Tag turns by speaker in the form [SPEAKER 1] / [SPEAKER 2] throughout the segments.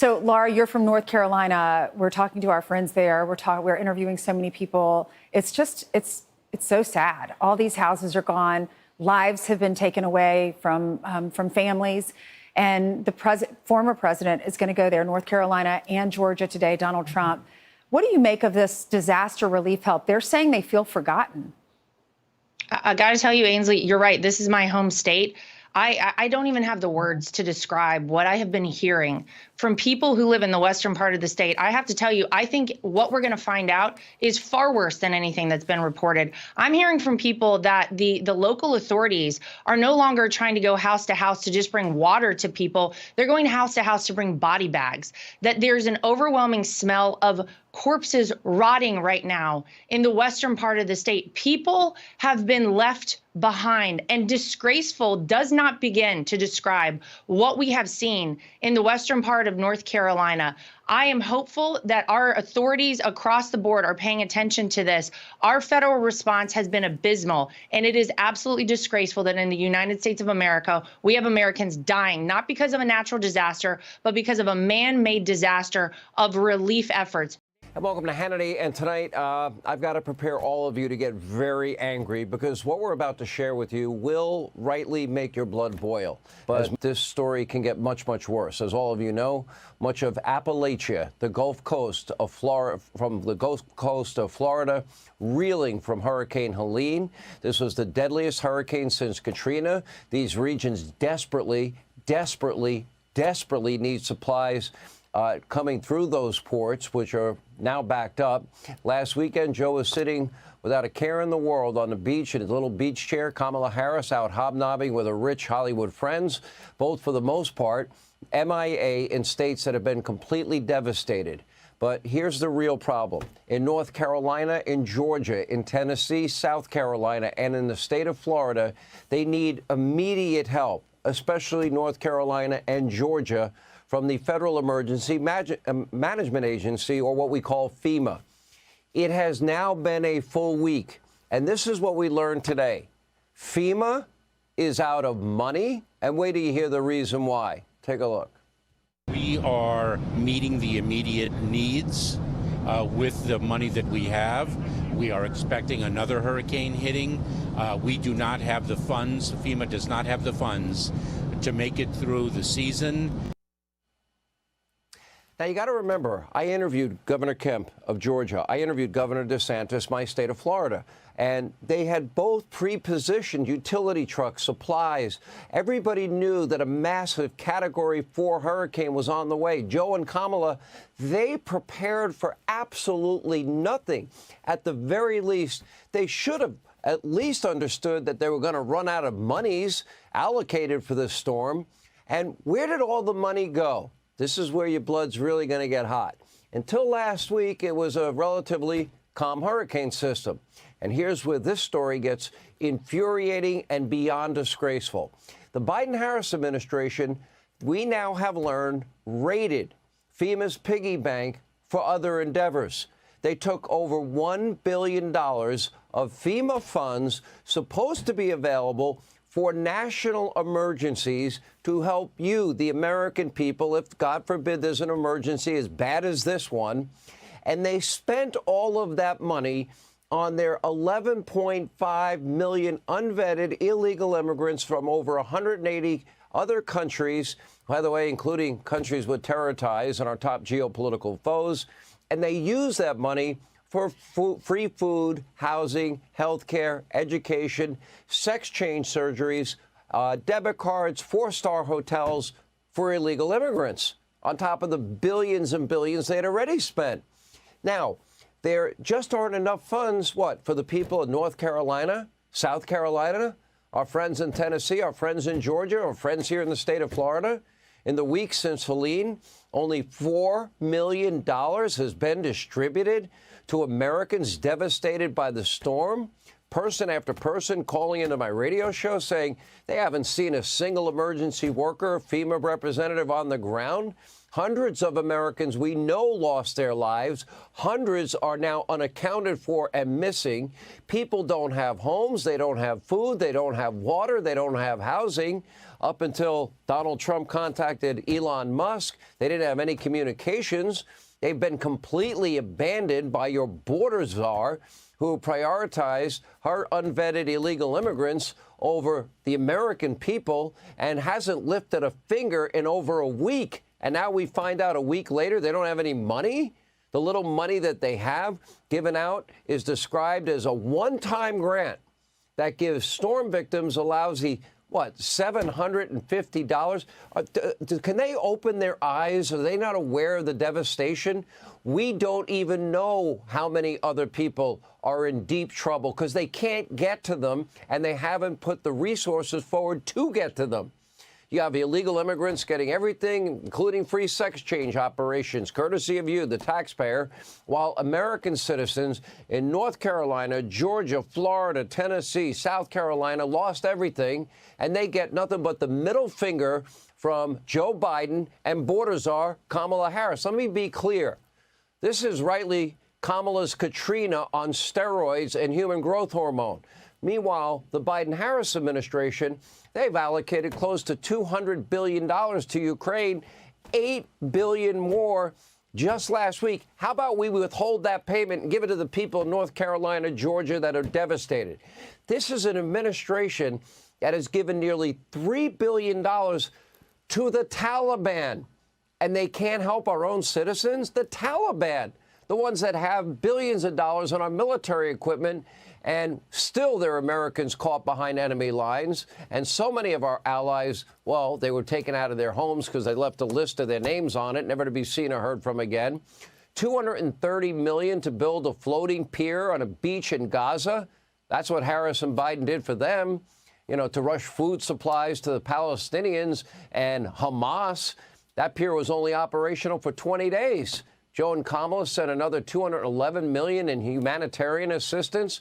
[SPEAKER 1] So, Laura, you're from North Carolina. We're talking to our friends there. We're interviewing so many people. It's so sad. All these houses are gone. Lives have been taken away from families. And the former president is going to go there, North Carolina and Georgia today, Donald Trump. What do you make of this disaster relief help? They're saying they feel forgotten.
[SPEAKER 2] I got to tell you, Ainsley, you're right. This is my home state. I don't even have the words to describe what I have been hearing from people who live in the western part of the state. I have to tell you, I think what we're going to find out is far worse than anything that's been reported. I'm hearing from people that the local authorities are no longer trying to go house to house to just bring water to people. They're going house to house to bring body bags, that there's an overwhelming smell of corpses rotting right now in the western part of the state. People have been left behind, and disgraceful does not begin to describe what we have seen in the western part of North Carolina. I am hopeful that our authorities across the board are paying attention to this. Our federal response has been abysmal, and it is absolutely disgraceful that in the United States of America, we have Americans dying, not because of a natural disaster, but because of a man-made disaster of relief efforts.
[SPEAKER 3] And welcome to Hannity. And tonight, I've got to prepare all of you to get very angry, because what we're about to share with you will rightly make your blood boil. But this story can get much, much worse. As all of you know, much of Appalachia, the Gulf Coast of Florida, from the Gulf Coast of Florida, reeling from Hurricane Helene. This was the deadliest hurricane since Katrina. These regions desperately need supplies coming through those ports, which are now backed up. Last weekend, Joe was sitting without a care in the world on the beach in his little beach chair. Kamala Harris out hobnobbing with her rich Hollywood friends, both for the most part MIA in states that have been completely devastated. But here's the real problem. In North Carolina, in Georgia, in Tennessee, South Carolina, and in the state of Florida, they need immediate help, especially North Carolina and Georgia, from the Federal Emergency Management Agency, or what we call FEMA. It has now been a full week, and this is what we learned today. FEMA is out of money, and wait till you hear the reason why. Take a look.
[SPEAKER 4] We are meeting the immediate needs with the money that we have. We are expecting another hurricane hitting. We do not have the funds. FEMA does not have the funds to make it through the season.
[SPEAKER 3] Now, you got to remember, I interviewed Governor Kemp of Georgia. I interviewed Governor DeSantis, my state of Florida. And they had both pre-positioned utility trucks, supplies. Everybody knew that a massive Category 4 hurricane was on the way. Joe and Kamala, they prepared for absolutely nothing. At the very least, they should have at least understood that they were going to run out of monies allocated for this storm. And where did all the money go? This is where your blood's really going to get hot. Until last week, it was a relatively calm hurricane system. And here's where this story gets infuriating and beyond disgraceful. The Biden-Harris administration, we now have learned, raided FEMA's piggy bank for other endeavors. They took over $1 billion of FEMA funds supposed to be available for national emergencies to help you, the American people, if, God forbid, there's an emergency as bad as this one. And they spent all of that money on their 11.5 million unvetted illegal immigrants from over 180 other countries, by the way, including countries with terror ties and our top geopolitical foes. And they use that money for free food, housing, health care, education, sex change surgeries, debit cards, four-star hotels for illegal immigrants, on top of the billions and billions they had already spent. Now, there just aren't enough funds, what, for the people in North Carolina, South Carolina, our friends in Tennessee, our friends in Georgia, our friends here in the state of Florida? In the week since Helene, only $4 million has been distributed to Americans devastated by the storm. Person after person calling into my radio show saying they haven't seen a single emergency worker, FEMA representative on the ground. Hundreds of Americans we know lost their lives. Hundreds are now unaccounted for and missing. People don't have homes. They don't have food. They don't have water. They don't have housing. Up until Donald Trump contacted Elon Musk, they didn't have any communications. They've been completely abandoned by your border czar, who prioritized her unvetted illegal immigrants over the American people and hasn't lifted a finger in over a week. And now we find out a week later they don't have any money. The little money that they have given out is described as a one-time grant that gives storm victims a lousy, what, $750? Can they open their eyes? Are they not aware of the devastation? We don't even know how many other people are in deep trouble because they can't get to them and they haven't put the resources forward to get to them. You have illegal immigrants getting everything, including free sex change operations, courtesy of you, the taxpayer, while American citizens in North Carolina, Georgia, Florida, Tennessee, South Carolina lost everything, and they get nothing but the middle finger from Joe Biden and border czar Kamala Harris. Let me be clear. This is rightly Kamala's Katrina on steroids and human growth hormone. Meanwhile, the Biden-Harris administration, they've allocated close to $200 billion to Ukraine, $8 billion more just last week. How about we withhold that payment and give it to the people in North Carolina, Georgia that are devastated? This is an administration that has given nearly $3 billion to the Taliban, and they can't help our own citizens? The Taliban, the ones that have billions of dollars on our military equipment, and still there are Americans caught behind enemy lines. And so many of our allies, well, they were taken out of their homes because they left a list of their names on it, never to be seen or heard from again. $230 million to build a floating pier on a beach in Gaza. That's what Harris and Biden did for them, you know, to rush food supplies to the Palestinians and Hamas. That pier was only operational for 20 days. Joe and Kamala sent another $211 million in humanitarian assistance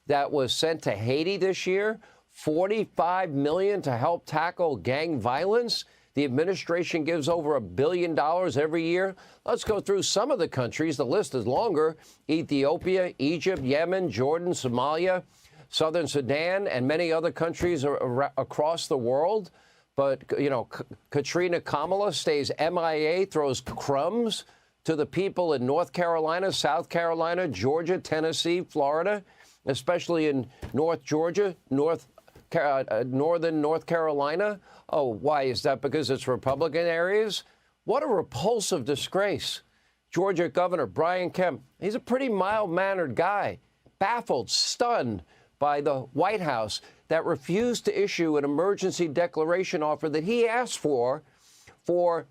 [SPEAKER 3] that was sent to Haiti this year, $45 million to help tackle gang violence. The administration gives over $1 billion every year. Let's go through some of the countries. The list is longer. Ethiopia, Egypt, Yemen, Jordan, Somalia, Southern Sudan, and many other countries across the world. But, you know, Katrina Kamala stays MIA, throws crumbs to the people in North Carolina, South Carolina, Georgia, Tennessee, Florida, especially in North Georgia, northern North Carolina. Oh, why? Is that because it's Republican areas? What a repulsive disgrace. Georgia Governor Brian Kemp, he's a pretty mild-mannered guy, baffled, stunned by the White House that refused to issue an emergency declaration offer that he asked for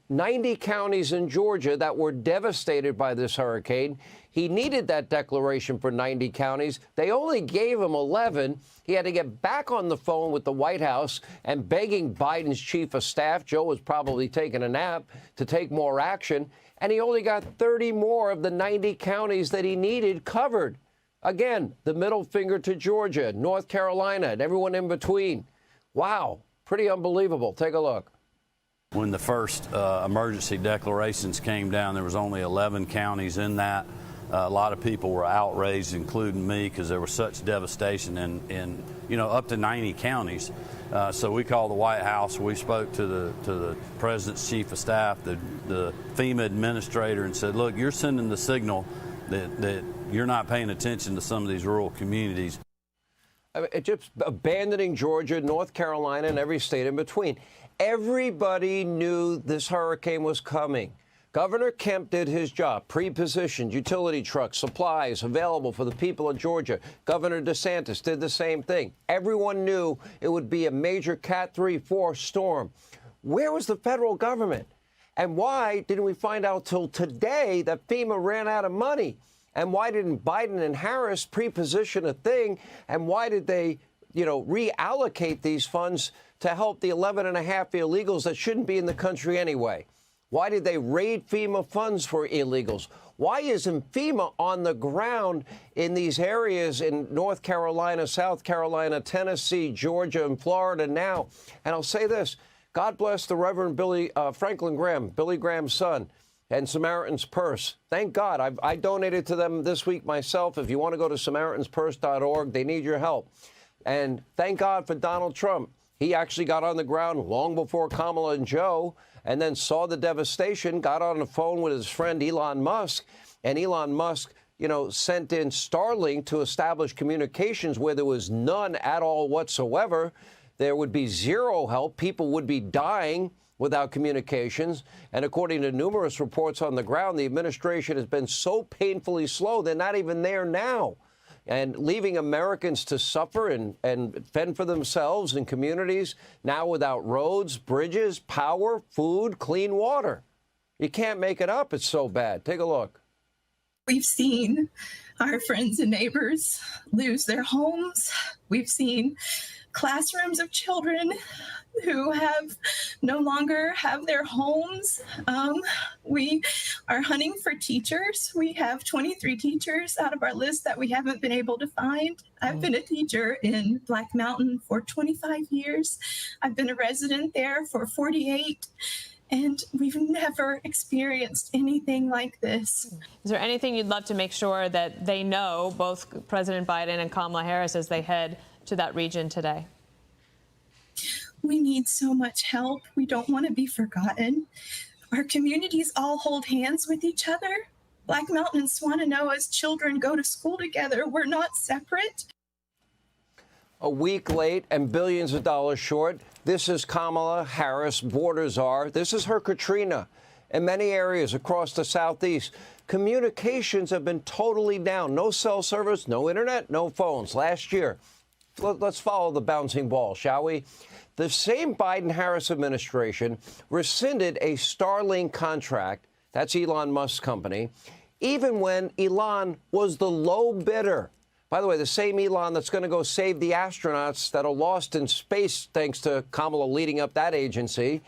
[SPEAKER 3] 90 counties in Georgia that were devastated by this hurricane. He needed that declaration for 90 counties. They only gave him 11. He had to get back on the phone with the White House and begging Biden's chief of staff, Joe was probably taking a nap, to take more action. And he only got 30 more of the 90 counties that he needed covered. Again, the middle finger to Georgia, North Carolina, and everyone in between. Wow, pretty unbelievable. Take a look.
[SPEAKER 5] When the first emergency declarations came down, there was only 11 counties in that. A lot of people were outraged, including me, because there was such devastation in you know, up to 90 counties. So we called the White House. We spoke to the president's chief of staff, the FEMA administrator, and said, look, you're sending the signal that you're not paying attention to some of these rural communities.
[SPEAKER 3] Just abandoning Georgia, North Carolina, and every state in between. Everybody knew this hurricane was coming. Governor Kemp did his job, pre-positioned utility trucks, supplies available for the people of Georgia. Governor DeSantis did the same thing. Everyone knew it would be a major Cat 3-4 storm. Where was the federal government? And why didn't we find out till today that FEMA ran out of money? And why didn't Biden and Harris pre-position a thing? And why did they, you know, reallocate these funds to help the 11.5 illegals that shouldn't be in the country anyway? Why did they raid FEMA funds for illegals? Why isn't FEMA on the ground in these areas in North Carolina, South Carolina, Tennessee, Georgia, and Florida now? And I'll say this. God bless the Reverend Franklin Graham, Billy Graham's son, and Samaritan's Purse. Thank God. I donated to them this week myself. If you want to go to SamaritansPurse.org, they need your help. And thank God for Donald Trump. He actually got on the ground long before Kamala and Joe, and then saw the devastation, got on the phone with his friend Elon Musk, and Elon Musk, sent in Starlink to establish communications where there was none at all whatsoever. There would be zero help. People would be dying without communications. And according to numerous reports on the ground, the administration has been so painfully slow, they're not even there now. And leaving Americans to suffer and fend for themselves in communities now without roads, bridges, power, food, clean water. You can't make it up. It's so bad. Take a look.
[SPEAKER 6] We've seen our friends and neighbors lose their homes. We've seen classrooms of children who no longer have their homes. We are hunting for teachers. We have 23 teachers out of our list that we haven't been able to find. I've been a teacher in Black Mountain for 25 years. I've been a resident there for 48. And we've never experienced anything like this.
[SPEAKER 7] Is there anything you'd love to make sure that they know, both President Biden and Kamala Harris, as they head to that region today?
[SPEAKER 6] We need so much help. We don't want to be forgotten. Our communities all hold hands with each other. Black Mountain and Swannanoa's children go to school together. We're not separate.
[SPEAKER 3] A week late and billions of dollars short. This is Kamala Harris, border czar. This is her Katrina. In many areas across the Southeast, communications have been totally down. No cell service, no internet, no phones. Last year, let's follow the bouncing ball, shall we? The same Biden-Harris administration rescinded a Starlink contract, that's Elon Musk's company, even when Elon was the low bidder. By the way, the same Elon that's going to go save the astronauts that are lost in space, thanks to Kamala leading up that agency.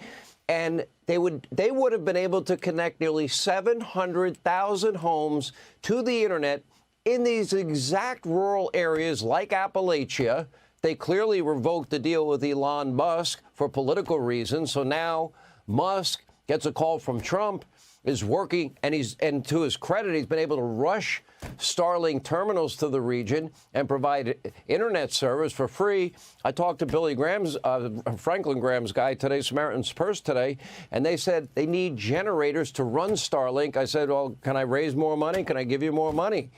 [SPEAKER 3] And they would have been able to connect nearly 700,000 homes to the internet in these exact rural areas like Appalachia. They clearly revoked the deal with Elon Musk for political reasons. So now Musk gets a call from Trump, is working, and to his credit, he's been able to rush Starlink terminals to the region and provide internet service for free. I talked to Billy Graham's, Franklin Graham's guy today, Samaritan's Purse today, and they said they need generators to run Starlink. I said, well, can I raise more money? Can I give you more money?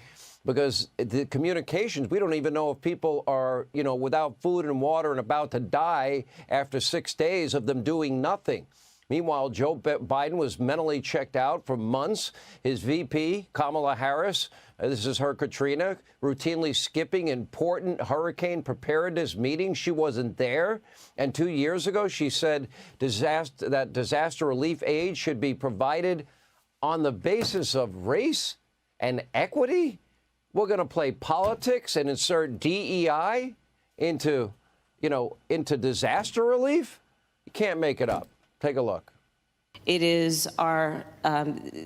[SPEAKER 3] Because the communications, we don't even know if people are, without food and water and about to die after 6 days of them doing nothing. Meanwhile, Joe Biden was mentally checked out for months. His VP, Kamala Harris, this is her Katrina, routinely skipping important hurricane preparedness meetings. She wasn't there. And 2 years ago, she said that disaster relief aid should be provided on the basis of race and equity. We're going to play politics and insert DEI into disaster relief? You can't make it up. Take a look.
[SPEAKER 8] It is our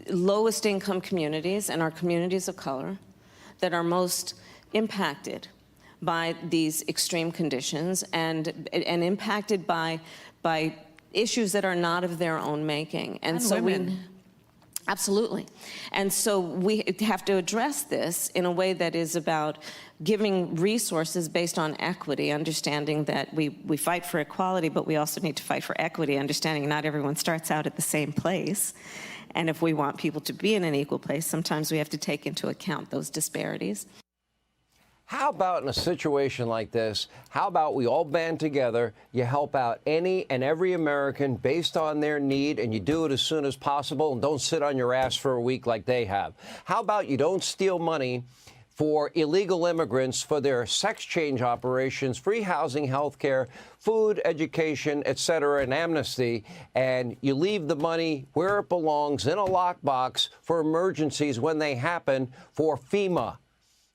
[SPEAKER 8] lowest income communities and our communities of color that are most impacted by these extreme conditions and impacted by issues that are not of their own making. And so women. Absolutely. And so we have to address this in a way that is about giving resources based on equity, understanding that we fight for equality, but we also need to fight for equity, understanding not everyone starts out at the same place. And if we want people to be in an equal place, sometimes we have to take into account those disparities.
[SPEAKER 3] How about in a situation like this, how about we all band together, you help out any and every American based on their need, and you do it as soon as possible and don't sit on your ass for a week like they have? How about you don't steal money for illegal immigrants for their sex change operations, free housing, health care, food, education, et cetera, and amnesty, and you leave the money where it belongs in a lockbox for emergencies when they happen for FEMA?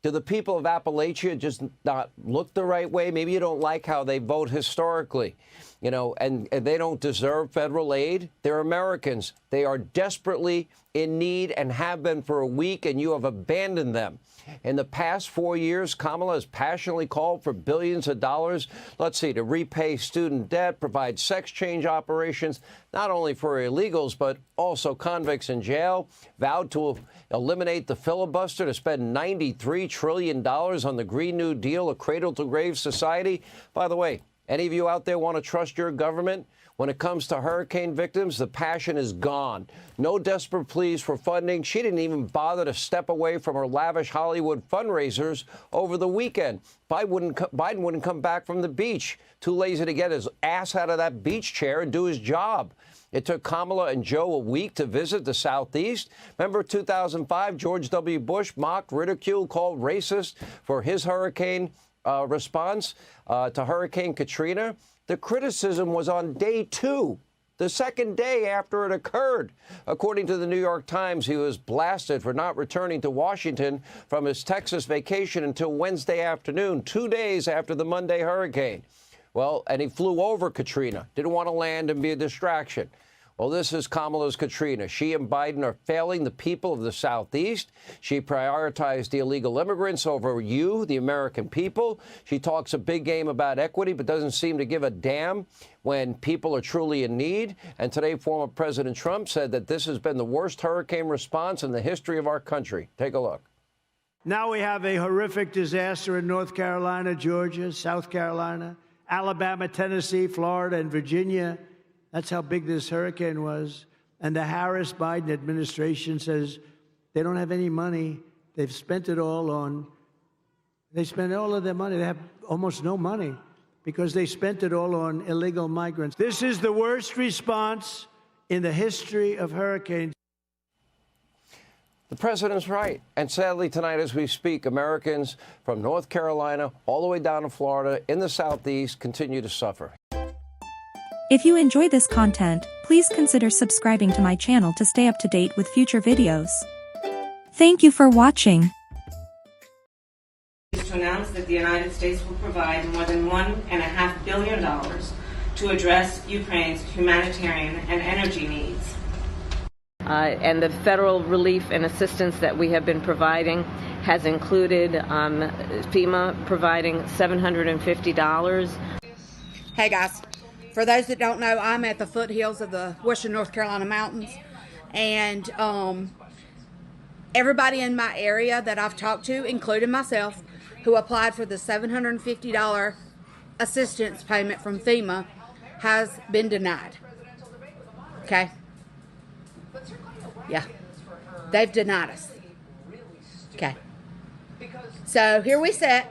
[SPEAKER 3] Do the people of Appalachia just not look the right way? Maybe you don't like how they vote historically, and they don't deserve federal aid. They're Americans. They are desperately in need and have been for a week, and you have abandoned them. In the past 4 years, Kamala has passionately called for billions of dollars, to repay student debt, provide sex change operations, not only for illegals, but also convicts in jail, vowed to eliminate the filibuster, to spend $93 trillion on the Green New Deal, a cradle-to-grave society. By the way, Any of you out there want to trust your government? When it comes to hurricane victims, the passion is gone. No desperate pleas for funding. She didn't even bother to step away from her lavish Hollywood fundraisers over the weekend. Biden wouldn't come back from the beach. Too lazy to get his ass out of that beach chair and do his job. It took Kamala and Joe a week to visit the Southeast. Remember 2005, George W. Bush mocked, ridiculed, called racist for his hurricane response to Hurricane Katrina? The criticism was on day 2, the second day after it occurred. According to the New York Times, he was blasted for not returning to Washington from his Texas vacation until Wednesday afternoon, 2 days after the Monday hurricane. Well, and he flew over Katrina, didn't want to land and be a distraction. Well, this is Kamala's Katrina. She and Biden are failing the people of the Southeast. She prioritized the illegal immigrants over you, the American people. She talks a big game about equity, but doesn't seem to give a damn when people are truly in need. And today, former President Trump said that this has been the worst hurricane response in the history of our country. Take a look.
[SPEAKER 9] Now we have a horrific disaster in North Carolina, Georgia, South Carolina, Alabama, Tennessee, Florida, and Virginia. That's how big this hurricane was. And the Harris-Biden administration says they don't have any money. They've spent it all on, they spent all of their money. They have almost no money because they spent it all on illegal migrants. This is the worst response in the history of hurricanes.
[SPEAKER 3] The president's right. And sadly, tonight as we speak, Americans from North Carolina all the way down to Florida in the Southeast continue to suffer.
[SPEAKER 10] If you enjoy this content, please consider subscribing to my channel to stay up to date with future videos. Thank you for watching.
[SPEAKER 8] To announce that the United States will provide more than $1.5 billion to address Ukraine's humanitarian and energy needs. And the federal relief and assistance that we have been providing has included FEMA providing $750.
[SPEAKER 11] Hey guys. For those that don't know, I'm at the foothills of the Western North Carolina mountains, and everybody in my area that I've talked to, including myself, who applied for the $750 assistance payment from FEMA, has been denied. Okay? Yeah. They've denied us. Okay. So here we sit.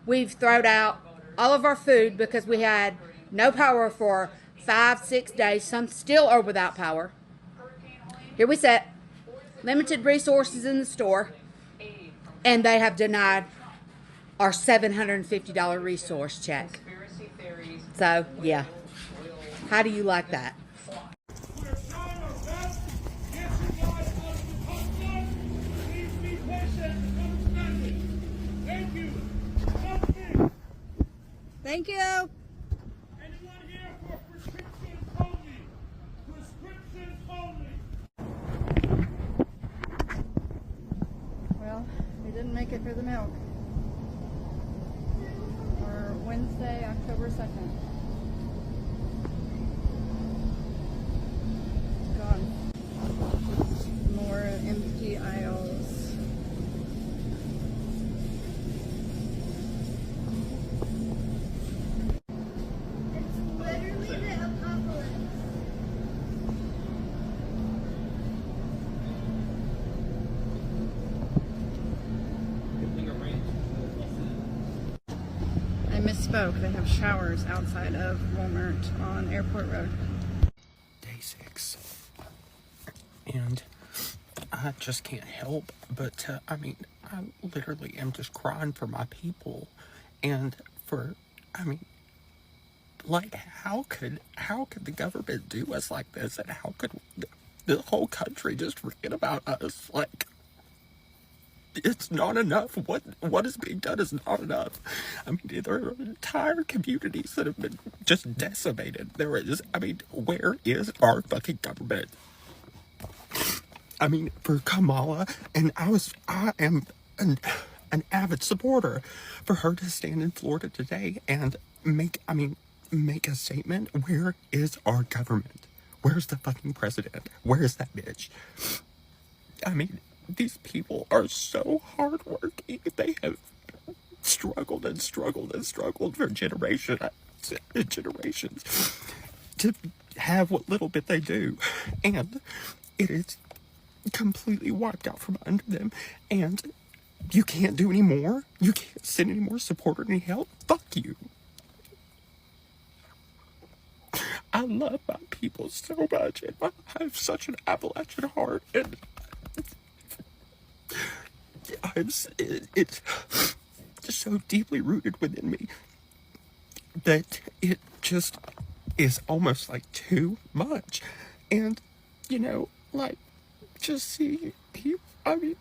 [SPEAKER 11] We've thrown out all of our food because we had no power for 5-6 days. Some still are without power. Here we sit. Limited resources in the store. And they have denied our $750 resource check. So, yeah. How do you like that? Thank you. Well, we didn't make it for the milk. For Wednesday, October 2nd. Gone. More empty aisles. It's literally the apocalypse. I misspoke. They have showers outside of Walmart on Airport Road.
[SPEAKER 12] Day 6. And I just can't help but, I literally am just crying for my people. And for, like, how could the government do us like this? And how could the whole country just forget about us? Like, it's not enough. What is being done is not enough. There are entire communities that have been just decimated. Where is our fucking government? For Kamala, and I am an avid supporter for her to stand in Florida today and make a statement. Where is our government? Where's the fucking president? Where's that bitch? These people are so hardworking. They have struggled and struggled and struggled for generations to have what little bit they do, and it is completely wiped out from under them, and you can't do any more? You can't send any more support or any help? Fuck you. I love my people so much, and I have such an Appalachian heart, and it's just so deeply rooted within me that it just is almost like too much. And, you know, like, just see people, I mean,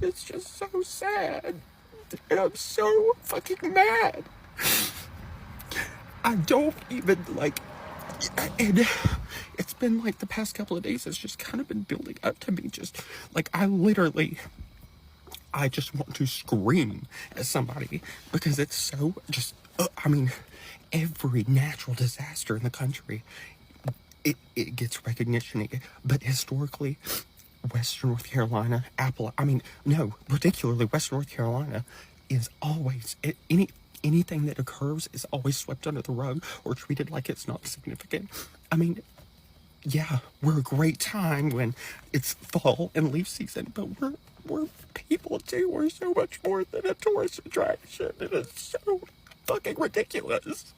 [SPEAKER 12] it's just so sad, and I'm so fucking mad. I don't even, like, and it's been like the past couple of days, it's just kind of been building up to me, just like I just want to scream at somebody, because it's so just, I mean, every natural disaster in the country, it gets recognition, but historically, Western North Carolina, particularly Western North Carolina, is always, anything that occurs is always swept under the rug or treated like it's not significant. I mean, yeah, we're a great time when it's fall and leaf season, but we're people too. We're so much more than a tourist attraction, and it's so fucking ridiculous.